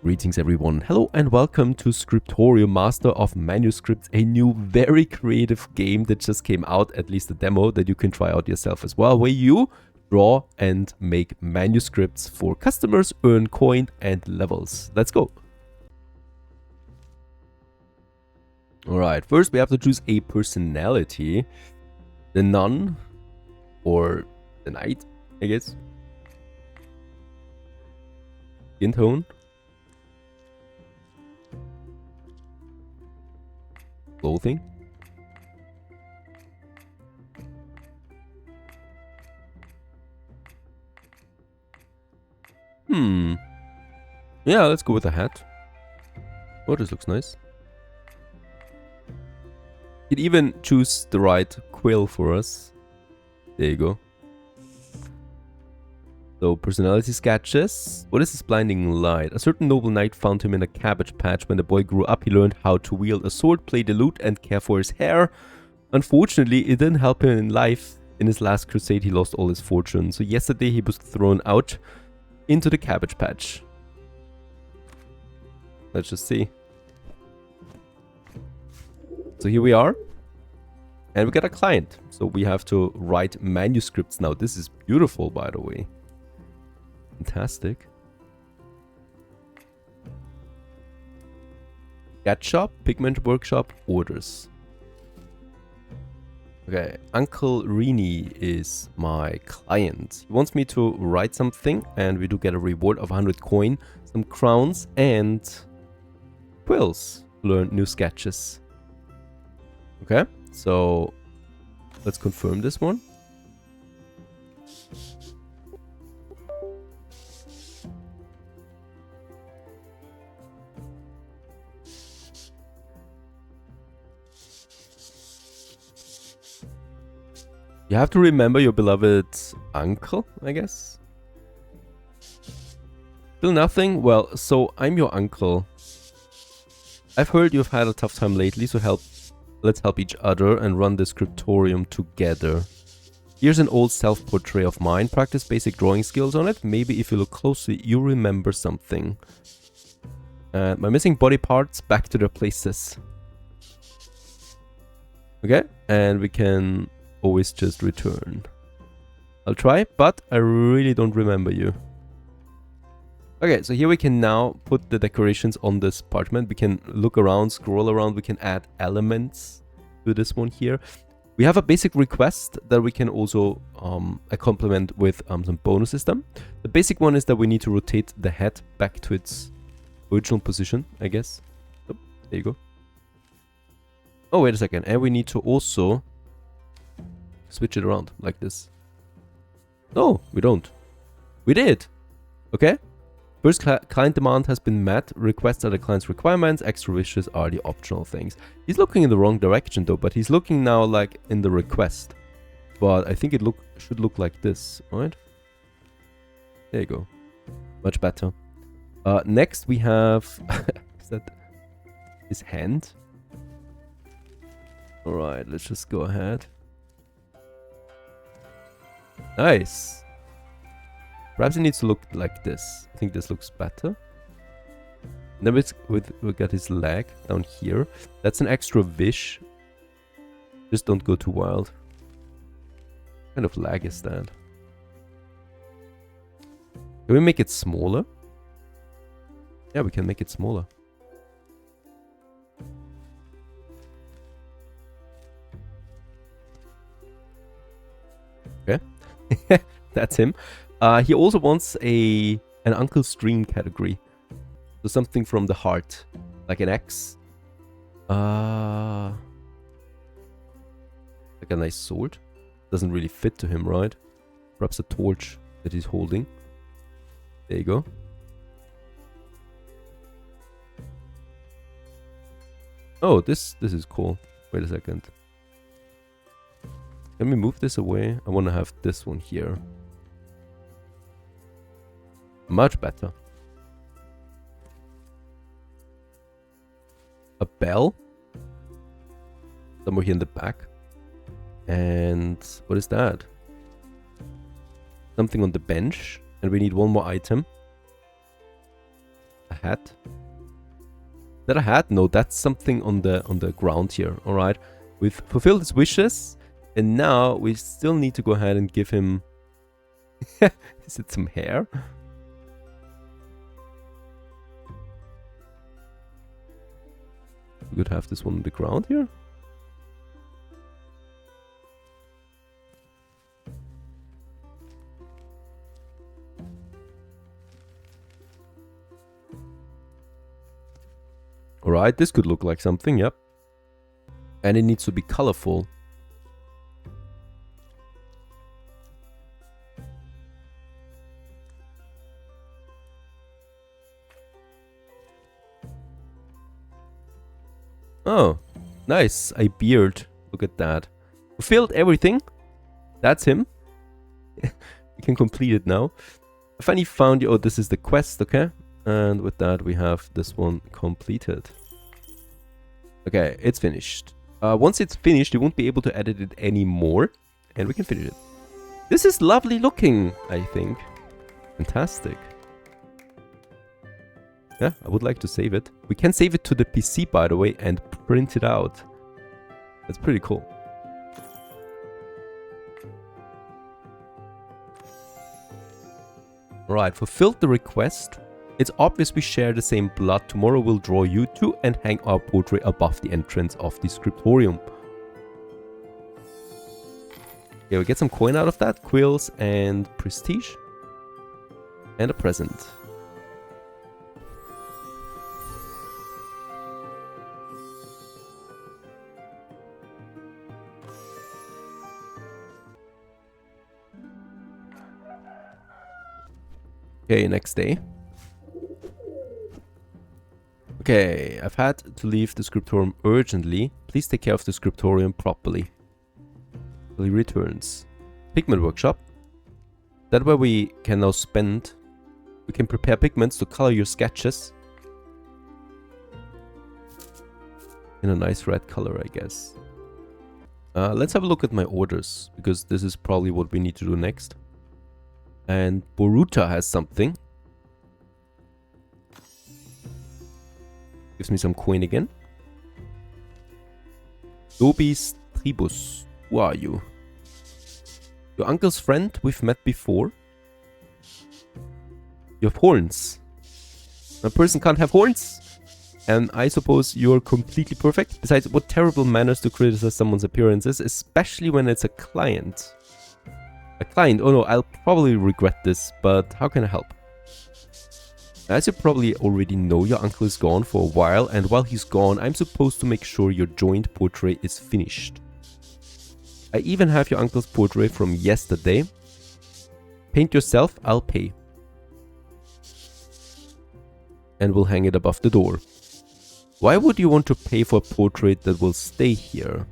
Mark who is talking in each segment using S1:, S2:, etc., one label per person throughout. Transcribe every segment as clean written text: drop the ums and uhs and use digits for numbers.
S1: Greetings everyone, hello and welcome to Scriptorium, Master of Manuscripts, a new very creative game that just came out, at least a demo that you can try out yourself as well, where you draw and make manuscripts for customers, earn coin and levels. Let's go. Alright, first we have to choose a personality, the nun or the knight, I guess. Skin tone. Clothing. Yeah, let's go with a hat. Oh, this looks nice. You can even choose the right quill for us. There you go. So, personality sketches. What is this blinding light? A certain noble knight found him in a cabbage patch. When the boy grew up, he learned how to wield a sword, play the lute, and care for his hair. Unfortunately, it didn't help him in life. In his last crusade, he lost all his fortune. So yesterday, he was thrown out into the cabbage patch. Let's just see. So here we are. And we got a client. So we have to write manuscripts now. This is beautiful, by the way. Fantastic. Cat shop, pigment workshop, orders. Okay, Uncle Rini is my client. He wants me to write something, and we do get a reward of 100 coin, some crowns, and quills to learn new sketches. Okay, so let's confirm this one. You have to remember your beloved uncle, I guess. Still nothing? Well, so I'm your uncle. I've heard you've had a tough time lately, so let's help each other and run the Scriptorium together. Here's an old self-portrait of mine. Practice basic drawing skills on it. Maybe if you look closely, you'll remember something. My missing body parts back to their places. Okay, and we can always just return. I'll try, but I really don't remember you. Okay, so here we can now put the decorations on this parchment. We can look around, scroll around, we can add elements to this one here. We have a basic request that we can also complement with some bonus system. The basic one is that we need to rotate the head back to its original position, I guess. Oh, there you go. Oh, wait a second. And we need to also switch it around like this. No, we don't. We did. Okay. First client demand has been met. Requests are the client's requirements. Extra wishes are the optional things. He's looking in the wrong direction though, but he's looking now like in the request. But I think it should look like this, right? There you go. Much better. Next we have is that his hand? Alright, let's just go ahead. Nice. Perhaps it needs to look like this. I think this looks better. And then we got his leg down here. That's an extra wish. Just don't go too wild. What kind of lag is that? Can we make it smaller? Yeah, we can make it smaller. Okay. That's him. He also wants an Uncle Stream category. So something from the heart. Like an X. Like a nice sword. Doesn't really fit to him, right? Perhaps a torch that he's holding. There you go. Oh, this is cool. Wait a second. Can we move this away? I want to have this one here. Much better. A bell. Somewhere here in the back. And what is that? Something on the bench. And we need one more item. A hat? Is that a hat? No, that's something on the ground here. All right, we've fulfilled his wishes, and now we still need to go ahead and give him. Is it some hair? We could have this one on the ground here. Alright, this could look like something, yep. And it needs to be colorful. Oh, nice. A beard. Look at that. We filled everything. That's him. We can complete it now. I finally found you. Oh, this is the quest, okay? And with that, we have this one completed. Okay, it's finished. Once it's finished, you won't be able to edit it anymore. And we can finish it. This is lovely looking, I think. Fantastic. Yeah, I would like to save it. We can save it to the PC, by the way, and print it out. That's pretty cool. Alright, fulfilled the request. It's obvious we share the same blood. Tomorrow we'll draw you two and hang our portrait above the entrance of the Scriptorium. Yeah, we get some coin out of that. Quills and prestige. And a present. Okay, next day. Okay, I've had to leave the Scriptorium urgently. Please take care of the Scriptorium properly. Till he returns. Pigment workshop. That way we can now spend... We can prepare pigments to color your sketches. In a nice red color, I guess. Let's have a look at my orders, because this is probably what we need to do next. And Boruta has something. Gives me some coin again. Dobis Tribus. Who are you? Your uncle's friend we've met before. You have horns. A person can't have horns. And I suppose you're completely perfect. Besides, what terrible manners to criticize someone's appearances, especially when it's a client. A client? Oh no, I'll probably regret this, but how can I help? As you probably already know, your uncle is gone for a while, and while he's gone, I'm supposed to make sure your joint portrait is finished. I even have your uncle's portrait from yesterday. Paint yourself, I'll pay. And we'll hang it above the door. Why would you want to pay for a portrait that will stay here?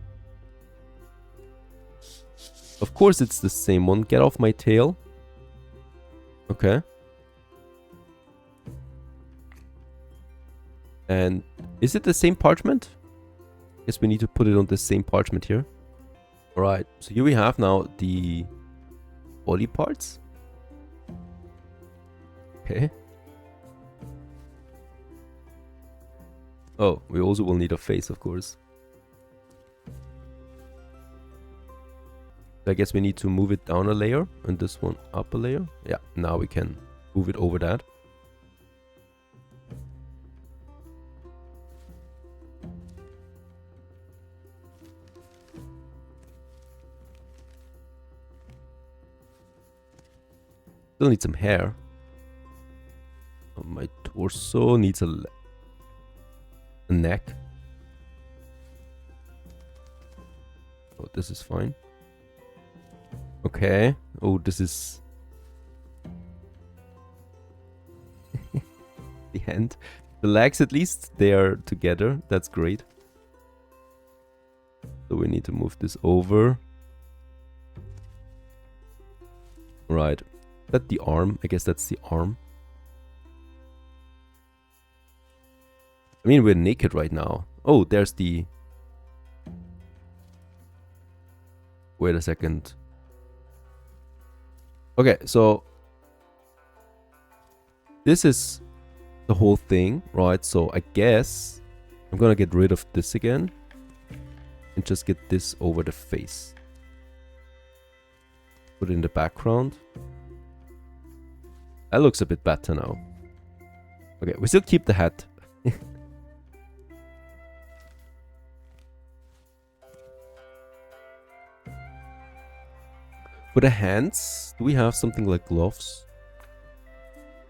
S1: Of course it's the same one. Get off my tail. Okay. And is it the same parchment? Guess we need to put it on the same parchment here. Alright, so here we have now the body parts. Okay. Oh, we also will need a face, of course. I guess we need to move it down a layer and this one up a layer. Yeah, now we can move it over that. Still need some hair. Oh, my torso needs a neck. Oh, this is fine. Okay. Oh, this is the hand. The legs, at least, they are together. That's great. So we need to move this over. Right. Is that the arm? I guess that's the arm. I mean, we're naked right now. Oh, there's the... Wait a second. Okay, so... This is the whole thing, right? So I guess I'm gonna get rid of this again and just get this over the face. Put it in the background. That looks a bit better now. Okay, we still keep the hat. For the hands, do we have something like gloves?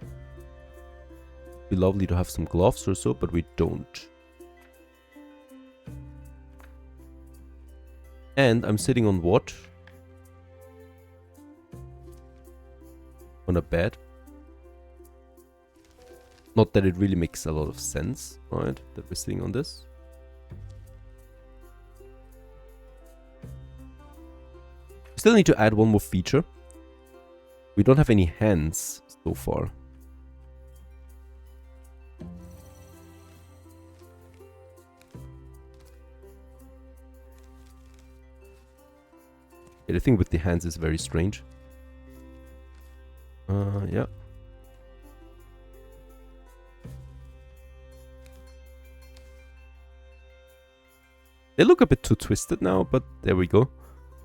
S1: It'd be lovely to have some gloves or so, but we don't. And I'm sitting on what? On a bed. Not that it really makes a lot of sense, right? That we're sitting on this. We still need to add one more feature. We don't have any hands so far. Yeah, the thing with the hands is very strange. Yeah. They look a bit too twisted now, but there we go.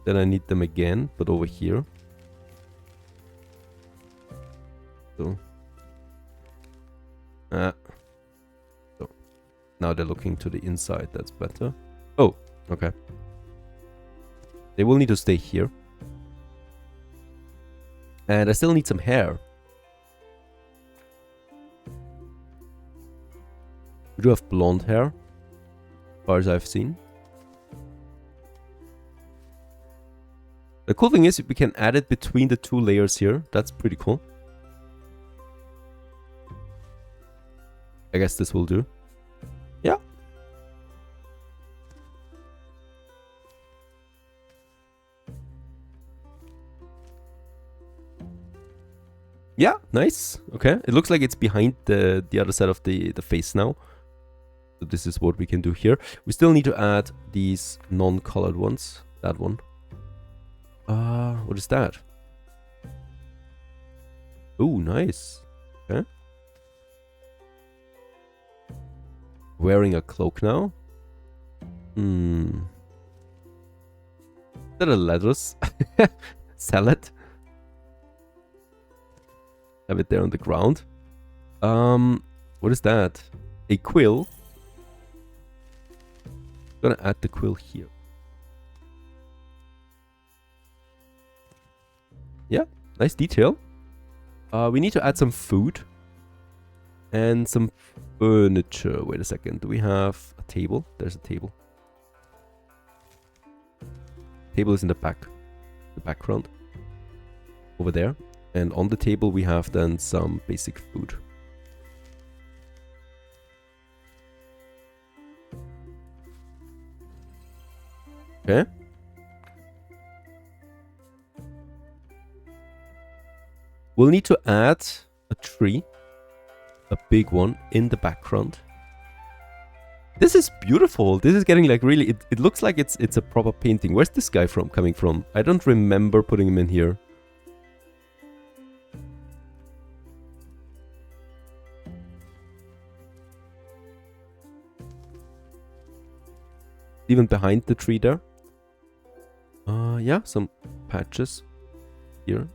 S1: Then I need them again, but over here. So. So. Now they're looking to the inside, that's better. Oh, okay. They will need to stay here. And I still need some hair. We do have blonde hair, as far as I've seen. The cool thing is we can add it between the two layers here. That's pretty cool. I guess this will do. Yeah. Yeah, nice. Okay, it looks like it's behind the other side of the face now. So this is what we can do here. We still need to add these non-colored ones. That one. What is that? Oh, nice. Okay. Wearing a cloak now. Is that a lettuce? Salad? Have it there on the ground. What is that? A quill. Gonna add the quill here. Yeah, nice detail. We need to add some food and some furniture. Wait a second. Do we have a table? There's a table. Table is in the background over there. And on the table we have then some basic food. Okay. We'll need to add a tree, a big one, in the background. This is beautiful. This is getting like really, it looks like it's a proper painting. Where's this guy coming from? I don't remember putting him in here. Even behind the tree there. Yeah, some patches here.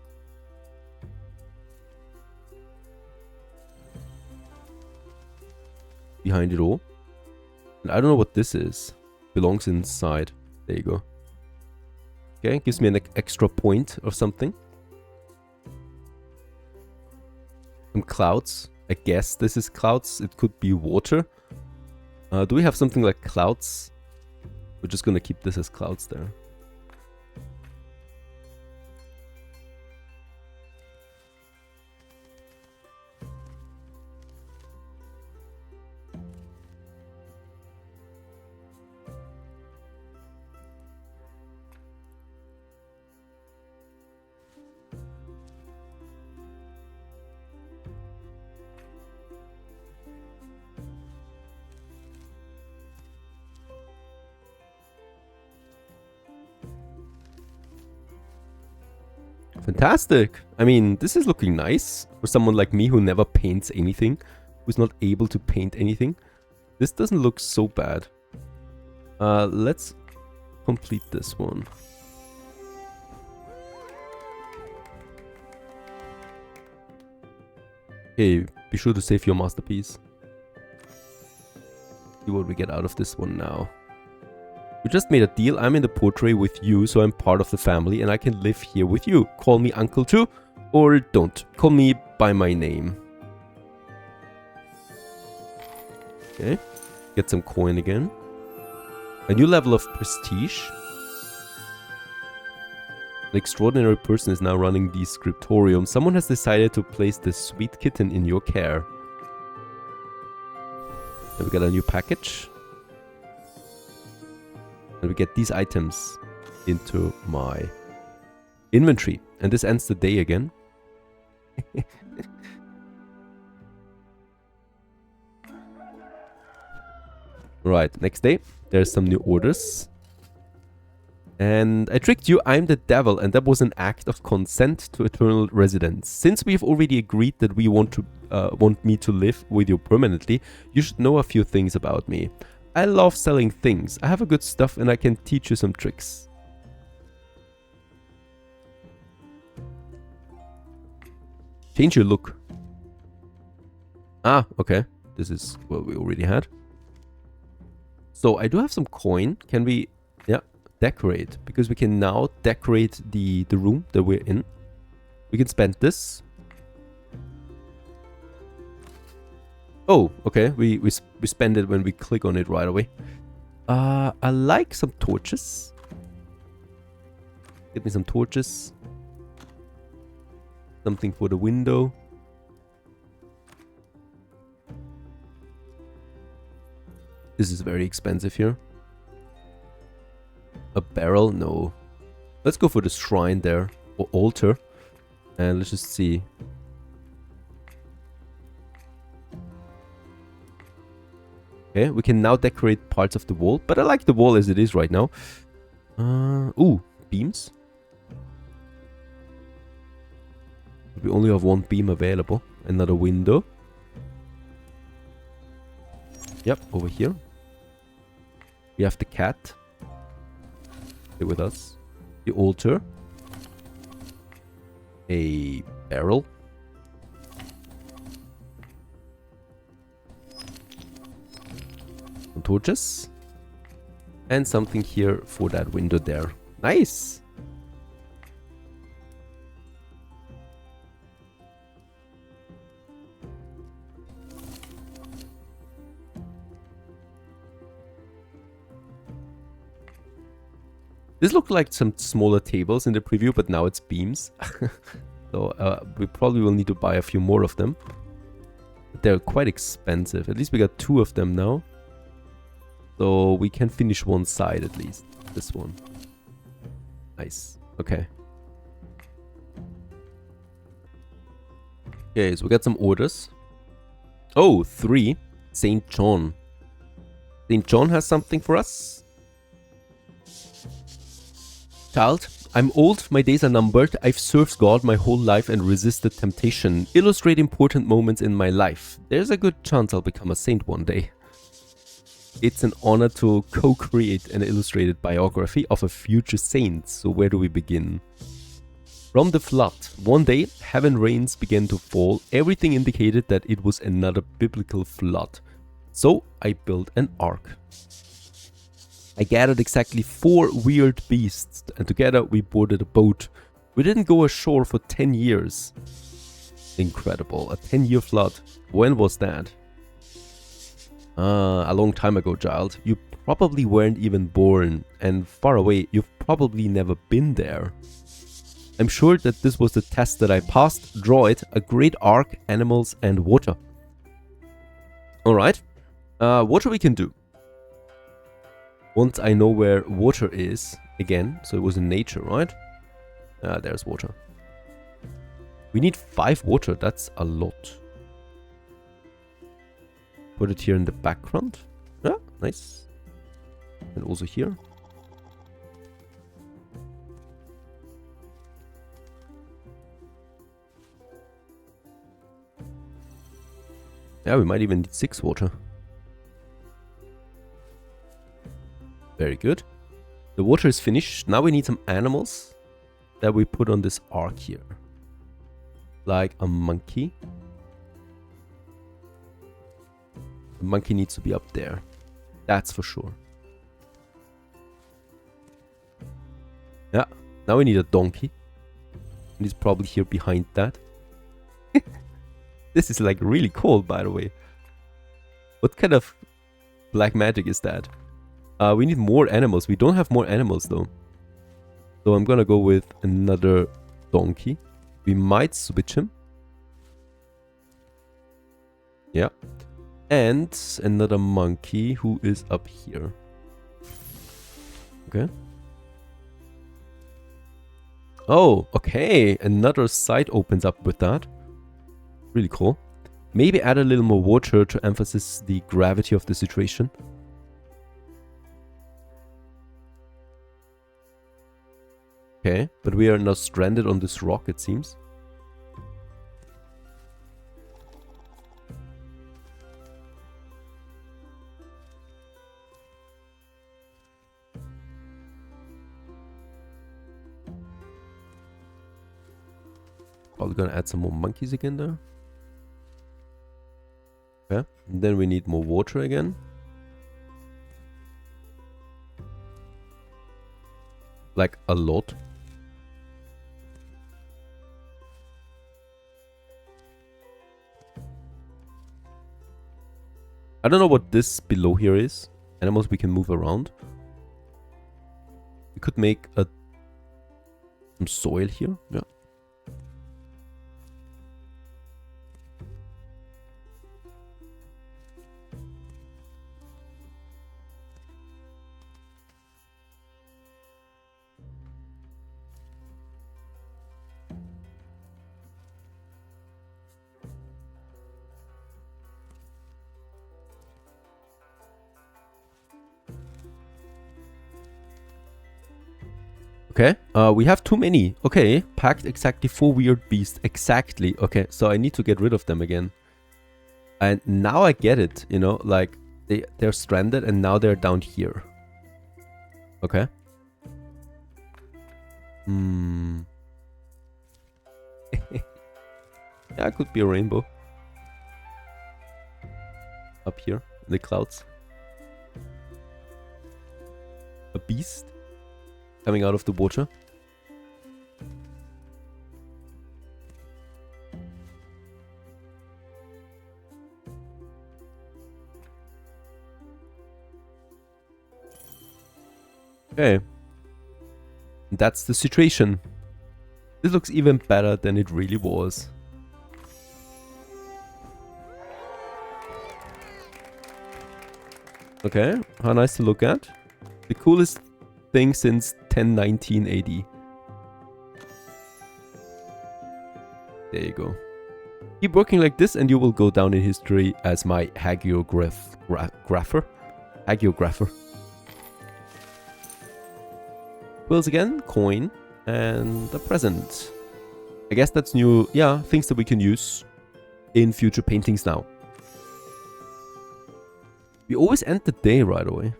S1: Behind it all. And I don't know what this is. Belongs inside. There you go. Okay, gives me an extra point or something. Some clouds. I guess this is clouds. It could be water. Do we have something like clouds? We're just gonna keep this as clouds there. Fantastic. I mean, this is looking nice for someone like me who never paints anything. who's not able to paint anything. This doesn't look so bad. Let's complete this one. Okay, be sure to save your masterpiece. See what we get out of this one now. We just made a deal. I'm in the portrait with you, so I'm part of the family and I can live here with you. Call me uncle too, or don't. Call me by my name. Okay, get some coin again. A new level of prestige. An extraordinary person is now running the Scriptorium. Someone has decided to place this sweet kitten in your care. And we got a new package. And we get these items into my inventory. And this ends the day again. Right, next day. There's some new orders. And I tricked you, I'm the devil, and that was an act of consent to eternal residence. Since we've already agreed that we want me to live with you permanently, you should know a few things about me. I love selling things. I have a good stuff and I can teach you some tricks. Change your look. Ah, okay. This is what we already had. So I do have some coin. Can we... Yeah, decorate. Because we can now decorate the room that we're in. We can spend this. Oh, okay. We spend it when we click on it right away. I like some torches. Get me some torches. Something for the window. This is very expensive here. A barrel? No. Let's go for the shrine there. Or altar. And let's just see. Okay, we can now decorate parts of the wall. But I like the wall as it is right now. Ooh, beams. We only have one beam available. Another window. Yep, over here. We have the cat. Here with us. The altar. A barrel. Some torches. And something here for that window there. Nice! This looked like some smaller tables in the preview, but now it's beams. So we probably will need to buy a few more of them. But they're quite expensive. At least we got 2 of them now. So we can finish one side at least. This one. Nice. Okay. Okay, so we got some orders. Oh, 3. St. John. St. John has something for us. Child, I'm old, my days are numbered, I've served God my whole life and resisted temptation. Illustrate important moments in my life. There's a good chance I'll become a saint one day. It's an honor to co-create an illustrated biography of a future saint, so where do we begin? From the flood, one day, heaven rains began to fall, everything indicated that it was another biblical flood. So I built an ark. I gathered exactly 4 weird beasts, and together we boarded a boat. We didn't go ashore for 10 years. Incredible, a 10-year flood. When was that? A long time ago, child. You probably weren't even born, and far away, you've probably never been there. I'm sure that this was the test that I passed. Draw it, a great ark, animals, and water. Alright, water we can do. Once I know where water is, again, so it was in nature, right? There's water. We need 5 water, that's a lot. Put it here in the background. Yeah, nice. And also here. Yeah, we might even need 6 water. Very good. The water is finished. Now we need some animals that we put on this arc here. Like a monkey. The monkey needs to be up there. That's for sure. Yeah. Now we need a donkey. And he's probably here behind that. This is like really cool, by the way. What kind of black magic is that? We need more animals. We don't have more animals though. So I'm gonna go with another donkey. We might switch him. Yeah. And another monkey who is up here. Okay. Oh, okay. Another side opens up with that. Really cool. Maybe add a little more water to emphasize the gravity of the situation. Okay, but we are now stranded on this rock, it seems. Probably gonna add some more monkeys again there. Okay, and then we need more water again. Like a lot. I don't know what this below here is. Animals we can move around. We could make some soil here. Yeah. Okay, we have too many. Okay, packed exactly 4 weird beasts. Exactly. Okay, so I need to get rid of them again. And now I get it, you know, like they're stranded and now they're down here. Okay. Yeah, it could be a rainbow. Up here, in the clouds. A beast coming out of the water. Okay. That's the situation. This looks even better than it really was. Okay, how nice to look at. The coolest thing since 1019 AD. There you go. Keep working like this and you will go down in history as my hagiographer. Quills again, coin, and a present. I guess that's new, yeah, things that we can use in future paintings now. We always end the day right away.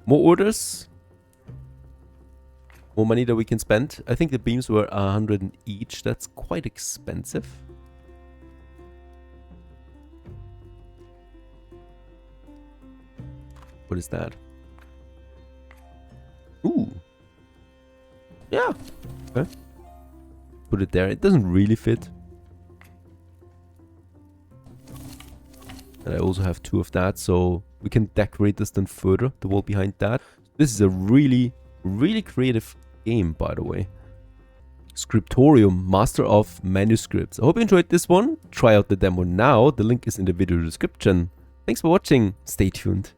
S1: More orders. More money that we can spend. I think the beams were 100 each. That's quite expensive. What is that? Ooh. Yeah. Okay. Put it there. It doesn't really fit. And I also have 2 of that, so we can decorate this then further, the wall behind that. This is a really, really creative game, by the way. Scriptorium, master of manuscripts. I hope you enjoyed this one. Try out the demo now. The link is in the video description. Thanks for watching. Stay tuned.